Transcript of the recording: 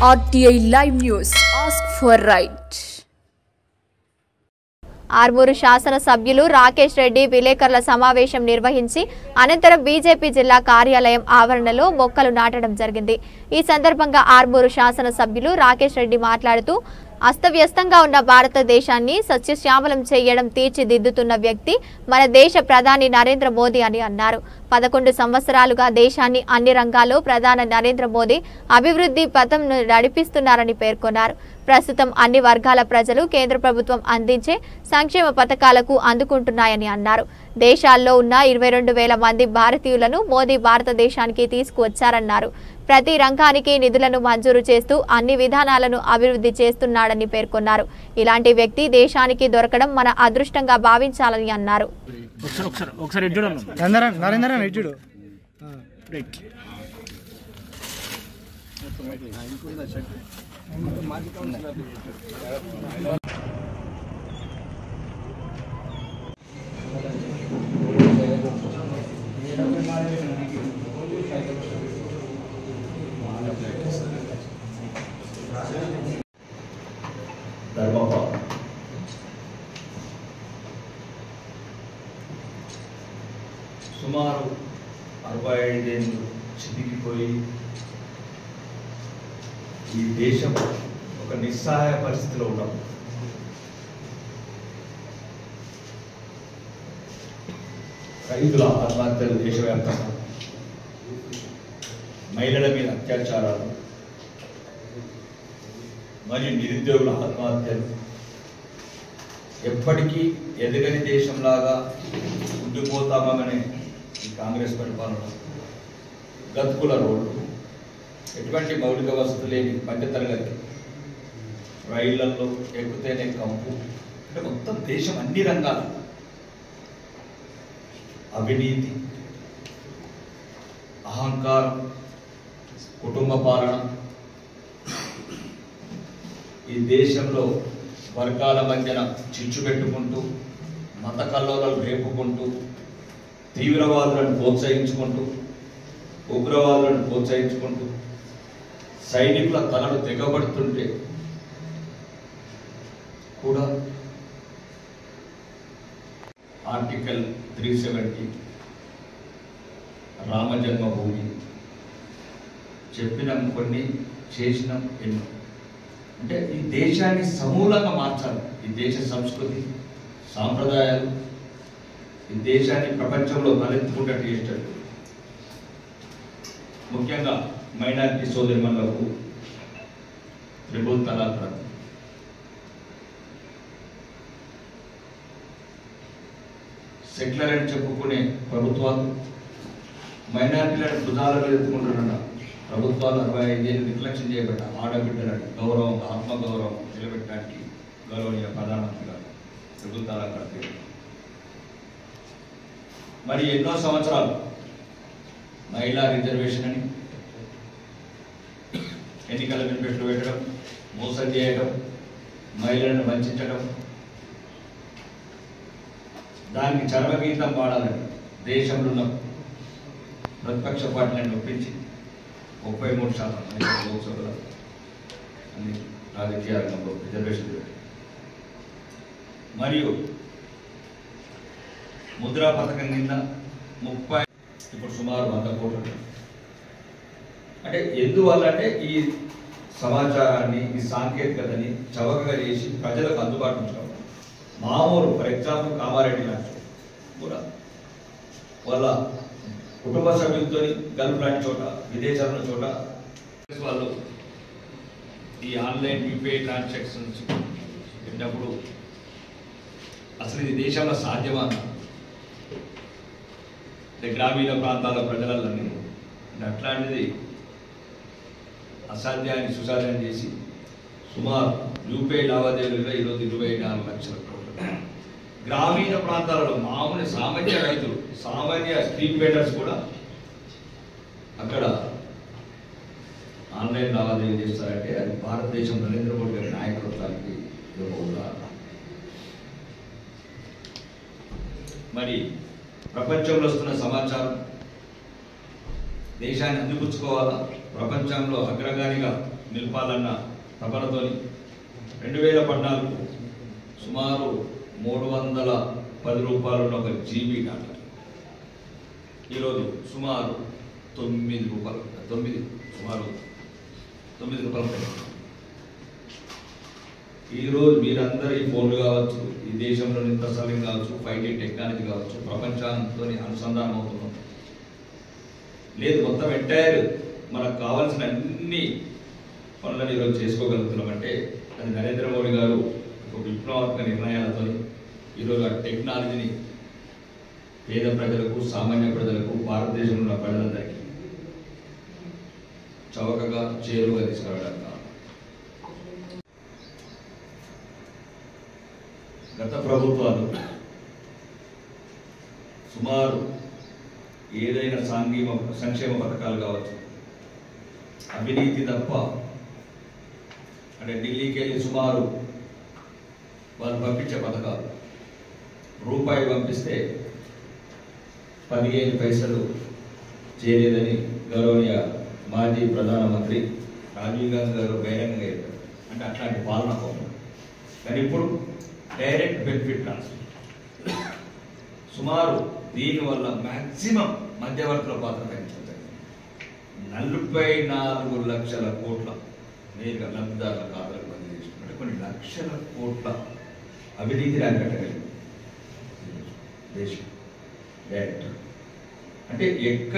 RTI Live News. Ask for right. Armoor శాసన సభ్యులు రాకేష్ రెడ్డి విలేకరుల సమావేశం నిర్వహించి అనంతరం బీజేపీ జిల్లా కార్యాలయం ఆవరణలో మొక్కలు నాటడం జరిగింది. ఈ సందర్భంగా ఆర్మూరు శాసన సభ్యులు రాకేష్ రెడ్డి మాట్లాడుతూ అస్తవ్యస్తంగా ఉన్న భారతదేశాన్ని సస్యశ్యామలం చేయడం తీర్చిదిద్దుతున్న వ్యక్తి మన దేశ ప్రధాని నరేంద్ర మోదీ అని అన్నారు. 11 సంవత్సరాలుగా దేశాన్ని అన్ని రంగాల్లో ప్రధాని నరేంద్ర మోదీ అభివృద్ధి పథంను నడిపిస్తున్నారని పేర్కొన్నారు. ప్రస్తుతం అన్ని వర్గాల ప్రజలు కేంద్ర ప్రభుత్వం అందించే సంక్షేమ పథకాలకు అందుకుంటున్నాయని అన్నారు. దేశాల్లో ఉన్న 22,000 మంది భారతీయులను మోదీ భారతదేశానికి తీసుకువచ్చారన్నారు. ప్రతి రంగానికి నిధులను మంజూరు చేస్తూ అన్ని విధానాలను అభివృద్ధి చేస్తున్నాడని పేర్కొన్నారు. ఇలాంటి వ్యక్తి దేశానికి దొరకడం మన అదృష్టంగా భావించాలని అన్నారు. సుమారు 65 ఏళ్ళు చితికిపోయి ఈ దేశం ఒక నిస్సహాయ పరిస్థితిలో ఉన్నాం. రైతుల ఆత్మహత్యలు దేశవ్యాప్తంగా, మహిళల మీద అత్యాచారాలు మరియు నిరుద్యోగుల ఆత్మహత్యలు, ఎప్పటికీ ఎదగని దేశంలాగా ఉండిపోతామనే ఈ కాంగ్రెస్ పరిపాలన, గతుకుల రోడ్లు, ఎటువంటి మౌలిక వసతులు లేని మధ్యతరగతి, రైళ్లలో ఎక్కుతేనే కంపు, అంటే మొత్తం దేశం అన్ని రంగాల అవినీతి, అహంకారం, కుటుంబ పాలన, ఈ దేశంలో వర్గాల మధ్యన చిచ్చు పెట్టుకుంటూ, మత కల్లోలాలు రేపుకుంటూ, తీవ్రవాదులను ప్రోత్సహించుకుంటూ, ఉగ్రవాదులను ప్రోత్సహించుకుంటూ, సైనికుల తలలు తెగబడుతుంటే కూడా ఆర్టికల్ 370 రామజన్మభూమి చెప్పినాం కొన్ని, చేసినాం ఎన్నో. అంటే ఈ దేశాన్ని సమూలంగా మార్చాలి. ఈ దేశ సంస్కృతి, సాంప్రదాయాలు, ఈ దేశాన్ని ప్రపంచంలో తలెత్తుకుంటూ చేసేటట్టు, ముఖ్యంగా మైనారిటీ సోదరిమణులకు ట్రిపుల్ తలాక్ రద్దు, సెక్యులర్ అని చెప్పుకునే ప్రభుత్వాలు మైనారిటీలను భుజాల మీద ఎత్తుకుంటున్న ప్రభుత్వాలు 65 ఏళ్ళు నిర్లక్ష్యం చేయబడ్డ ఆడబిడ్డలను గౌరవం, ఆత్మగౌరవం నిలబెట్టడానికి గౌరవనీయ ప్రధానమంత్రి గారు ట్రిపుల్ తలాక్ రద్దు. మరి ఎన్నో సంవత్సరాలు మహిళా రిజర్వేషన్ అని ఎన్నికల మేనిఫెస్టో పెట్టడం, మోసం చేయడం, మహిళలను వంచడం, దానికి చరమగీతం పాడాలని దేశంలో ఉన్న ప్రతిపక్ష పార్టీలను ఒప్పించి 33% లోక్సభలో అన్ని రాజకీయ రంగంలో రిజర్వేషన్ పెట్టి, మరియు ముద్రా పథకం కింద 30, ఇప్పుడు సుమారు 100 కోట్లు. అంటే ఎందువల్ల అంటే ఈ సమాచారాన్ని, ఈ సాంకేతికతని చవకగా చేసి ప్రజలకు అందుబాటు ఉంచడం. మామూలు ఫర్ ఎగ్జాంపుల్ కామారెడ్డి లాంటి కూడా వాళ్ళ కుటుంబ సభ్యులతో గల్ఫ్ లాంటి చోట, విదేశాల చోట వాళ్ళు ఈ ఆన్లైన్ యూపీఐ ట్రాన్సాక్షన్స్ పెట్టినప్పుడు అసలు ఇది దేశంలో సాధ్యమా? అంటే గ్రామీణ ప్రాంతాల ప్రజలని అట్లాంటిది అసాధ్యాన్ని సుసాధ్యం చేసి సుమారు యూపీఐ లావాదేవీలుగా ఈరోజు 24 లక్షల కోట్లు. గ్రామీణ ప్రాంతాలలో మామూలు సామాన్య రైతులు, సామాన్య స్ట్రీట్ వెండర్స్ కూడా అక్కడ ఆన్లైన్ లావాదేవీలు చేస్తారంటే అది భారతదేశం నరేంద్ర మోడీ గారి నాయకత్వానికి ఒక ఉదాహరణ. మరి ప్రపంచంలో వస్తున్న సమాచారం దేశాన్ని అందిపుచ్చుకోవాలా, ప్రపంచంలో అగ్రగామిగా నిలపాలన్న తపనతో 2014 సుమారు 310 రూపాయలు ఉన్న ఒక జీబీ డాటా ఈరోజు సుమారు 9 రూపాయలు సుమారు 9 రూపాయలు. ఈరోజు మీరందరూ ఈ ఫోన్లు కావచ్చు, ఈ దేశంలో ఇంటర్సలింగ్ కావచ్చు, 5G టెక్నాలజీ కావచ్చు, ప్రపంచంతో అనుసంధానం అవుతున్నాం. లేదు మొత్తం ఎంటైర్ మనకు కావాల్సిన అన్ని పనులను ఈరోజు చేసుకోగలుగుతున్నామంటే అది నరేంద్ర మోడీ గారు ఒక విప్లవాత్మక నిర్ణయాలతో ఈరోజు ఆ టెక్నాలజీని పేద ప్రజలకు, సామాన్య ప్రజలకు, భారతదేశంలో ఉన్న ప్రజలందరికీ చౌకగా చేరువగా తీసుకురావడానికి గత ప్రభుత్వాలు సుమారు ఏదైనా సంక్షేమ పథకాలు కావచ్చు, అవినీతి తప్ప అంటే ఢిల్లీకి వెళ్ళి సుమారు వాళ్ళు పంపించే పథకాలు రూపాయి పంపిస్తే 15 పైసలు చేయలేదని గౌరవనీయ మాజీ ప్రధానమంత్రి రాజీవ్ గాంధీ గారు బహిరంగంగా చెప్పారు. అంటే అట్లాంటి పాలన పోవడం. కానీ ఇప్పుడు డైరెక్ట్ బెనిఫిట్ ట్రాన్స్ఫర్ సుమారు దీనివల్ల మ్యాక్సిమం మధ్యవర్తుల పాత్ర తగ్గించడం 44 లక్షల కోట్ల నేరుగా లబ్ధిదారుల ఖాతాలకు బదిలీ చేసుకుంటే కొన్ని లక్షల కోట్ల అవినీతిని అరికట్టగలిగింది దేశం డైరెక్ట్. అంటే ఎక్కడ